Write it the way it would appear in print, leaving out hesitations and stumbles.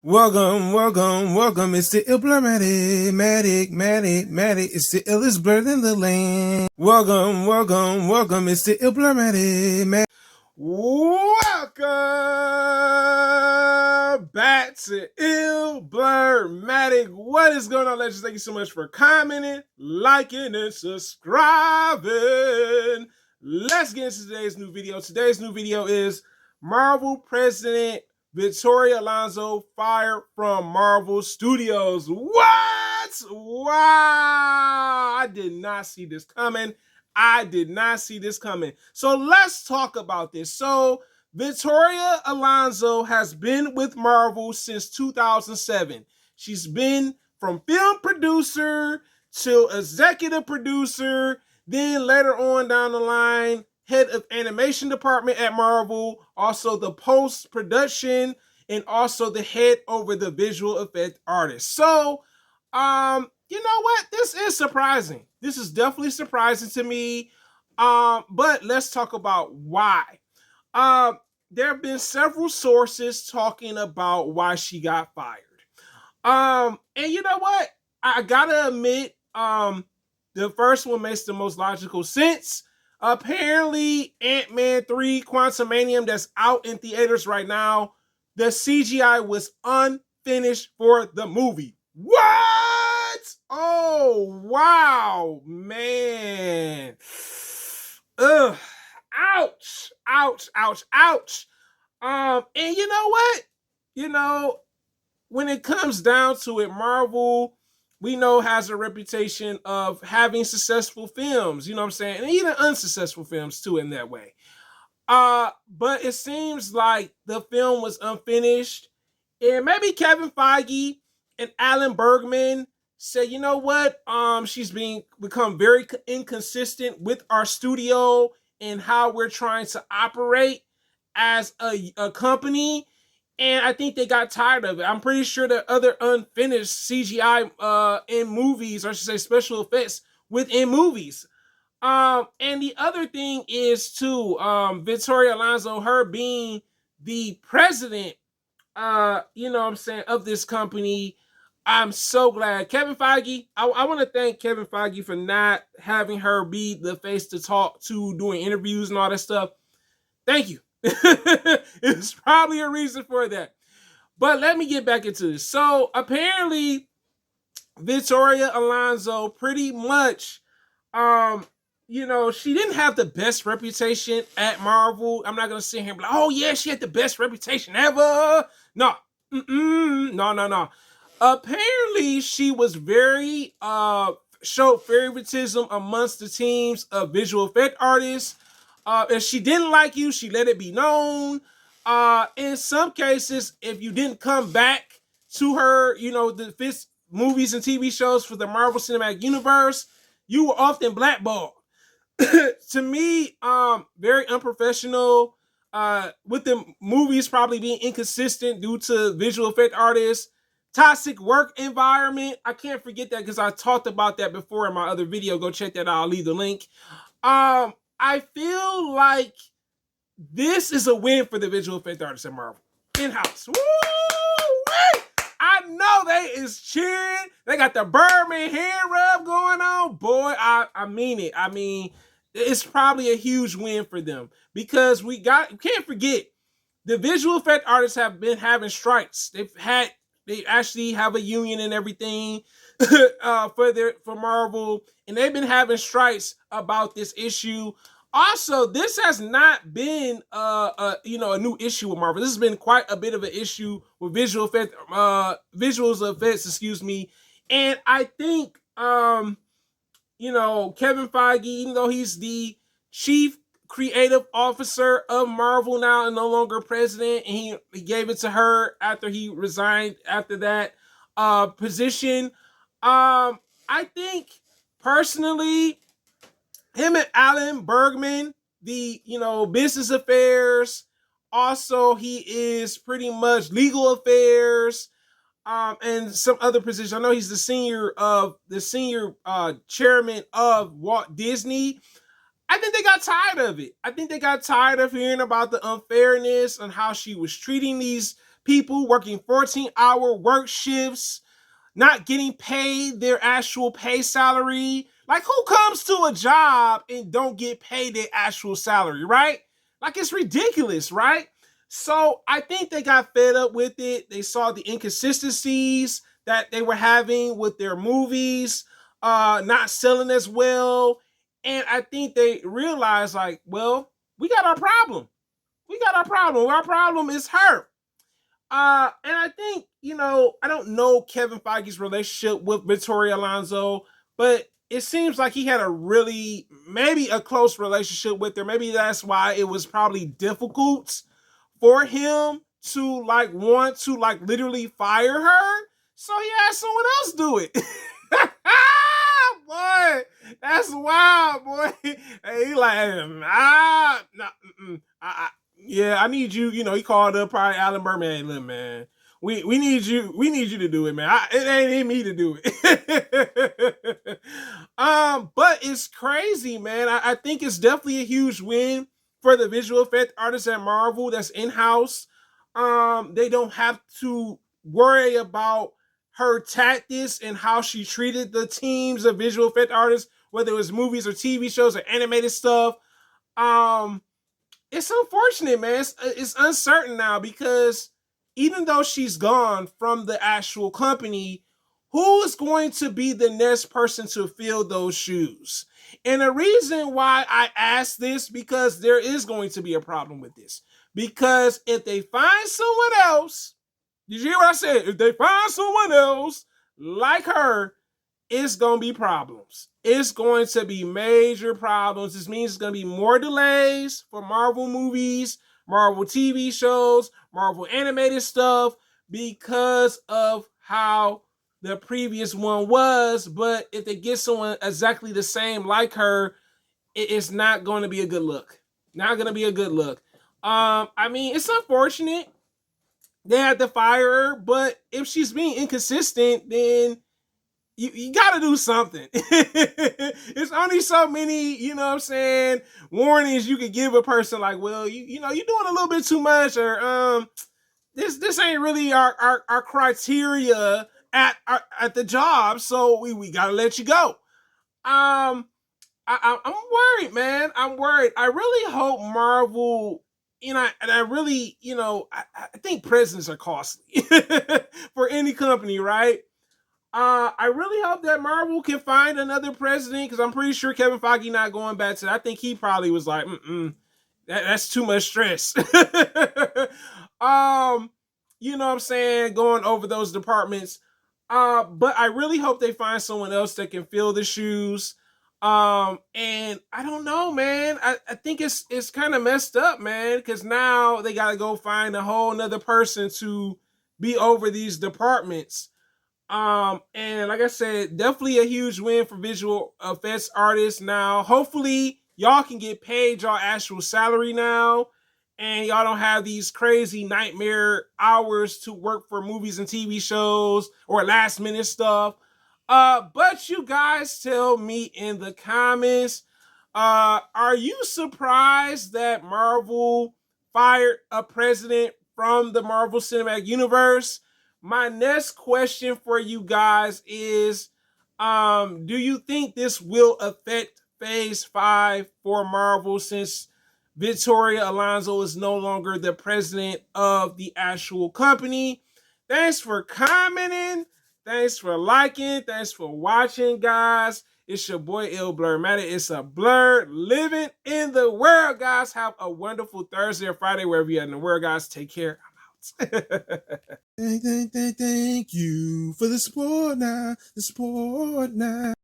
Welcome. It's the Matic. It's the illest bird in the land. Welcome. It's the Matic. Welcome back to Matic. What is going on, legends? Thank you so much for commenting, liking, and subscribing. Let's get into today's new video. Today's new video is Marvel President Victoria Alonso fired from Marvel Studios. What? Wow! I did not see this coming. So let's talk about this. So Victoria Alonso has been with Marvel since 2007. She's been from film producer to executive producer, then later on down the line, head of animation department at Marvel, also the post-production, and also the head over the visual effect artist. So, you know what? This is surprising. This is definitely surprising to me. But let's talk about why. There have been several sources talking about why she got fired. And you know what? I gotta admit, the first one makes the most logical sense. Apparently, Ant-Man 3 Quantumanium that's out in theaters right now, the CGI was unfinished for the movie. What? Oh, wow, man. Ugh. Ouch. And you know what? When it comes down to it, Marvel, we know, has a reputation of having successful films, you know what I'm saying? And even unsuccessful films too in that way. But it seems like the film was unfinished. And maybe Kevin Feige and Alan Bergman said, you know what? She's become very inconsistent with our studio and how we're trying to operate as a company. And I think they got tired of it. I'm pretty sure there are other unfinished CGI in movies, or I should say special effects within movies. And the other thing is too, Victoria Alonso, her being the president, you know what I'm saying, of this company. I'm so glad. Kevin Feige, I want to thank Kevin Feige for not having her be the face to talk to, doing interviews and all that stuff. Thank you. It's probably a reason for that. But let me get back into this. So apparently, Victoria Alonso pretty much, she didn't have the best reputation at Marvel. I'm not gonna sit here and be like, oh yeah, she had the best reputation ever. No. No. Apparently, she was showed favoritism amongst the teams of visual effect artists. If she didn't like you, she let it be known. In some cases, if you didn't come back to her, the fifth movies and TV shows for the Marvel Cinematic Universe, you were often blackballed. To me, very unprofessional. With the movies probably being inconsistent due to visual effect artists, toxic work environment. I can't forget that because I talked about that before in my other video. Go check that out. I'll leave the link. I feel like this is a win for the visual effect artists at Marvel. In-house. Woo! I know they is cheering. They got the Birdman hair rub going on. Boy, I mean it. I mean, it's probably a huge win for them because we can't forget, the visual effect artists have been having strikes. They actually have a union and everything for Marvel, and they've been having strikes about this issue. Also, this has not been a new issue with Marvel. This has been quite a bit of an issue with visual effects, and I think Kevin Feige, even though he's the chief creative officer of Marvel now and no longer president, and he gave it to her after he resigned after that position. I think personally, him and Alan Bergman, the business affairs, also he is pretty much legal affairs, and some other positions. I know he's the senior chairman of Walt Disney. I think they got tired of it. I think they got tired of hearing about the unfairness and how she was treating these people working 14-hour work shifts, not getting paid their actual pay salary. Like, who comes to a job and don't get paid their actual salary, right? Like, it's ridiculous, right? So I think they got fed up with it. They saw the inconsistencies that they were having with their movies, not selling as well. And I think they realized, like, well, we got our problem. We got our problem. Our problem is her. And I think, I don't know Kevin Feige's relationship with Victoria Alonso, but it seems like he had maybe a close relationship with her. Maybe that's why it was probably difficult for him to want to literally fire her. So he had someone else do it. Boy, that's wild, boy. Hey, he yeah, I need you. He called up probably Alan Berman. Look, man, we need you. We need you to do it, man. It ain't me to do it. But it's crazy, man. I think it's definitely a huge win for the visual effect artists at Marvel that's in house. They don't have to worry about her tactics and how she treated the teams of visual effect artists, whether it was movies or TV shows or animated stuff. It's unfortunate, man. It's uncertain now because even though she's gone from the actual company, who is going to be the next person to fill those shoes? And the reason why I ask this, because there is going to be a problem with this. Because if they find someone else, did you hear what I said? If they find someone else like her, it's going to be problems. It's going to be major problems. This means it's going to be more delays for Marvel movies, Marvel TV shows, Marvel animated stuff because of how the previous one was. But if they get someone exactly the same like her, it's not going to be a good look. Not going to be a good look. I mean, it's unfortunate they had to fire her, but if she's being inconsistent, then you got to do something. It's only so many, warnings you could give a person like, well, you're doing a little bit too much, or this ain't really our criteria at the job, so we got to let you go. I'm worried, man. I'm worried. I really hope Marvel, and I really, I think presidents are costly for any company, right? I really hope that Marvel can find another president because I'm pretty sure Kevin Feige not going back to that. I think he probably was like, that's too much stress. You know what I'm saying? Going over those departments. But I really hope they find someone else that can fill the shoes. And I don't know, man. I think it's kind of messed up, man, because now they gotta go find a whole nother person to be over these departments. And like I said, definitely a huge win for visual effects artists. Now, hopefully, y'all can get paid y'all actual salary now, and y'all don't have these crazy nightmare hours to work for movies and TV shows or last minute stuff. But you guys tell me in the comments, are you surprised that Marvel fired a president from the Marvel Cinematic Universe? My next question for you guys is, do you think this will affect Phase 5 for Marvel since Victoria Alonso is no longer the president of the actual company? Thanks for commenting. Thanks for liking. Thanks for watching, guys. It's your boy Il Blurmatic. It's a blur living in the world, guys. Have a wonderful Thursday or Friday, wherever you're in the world, guys. Take care. Thank you for the support now.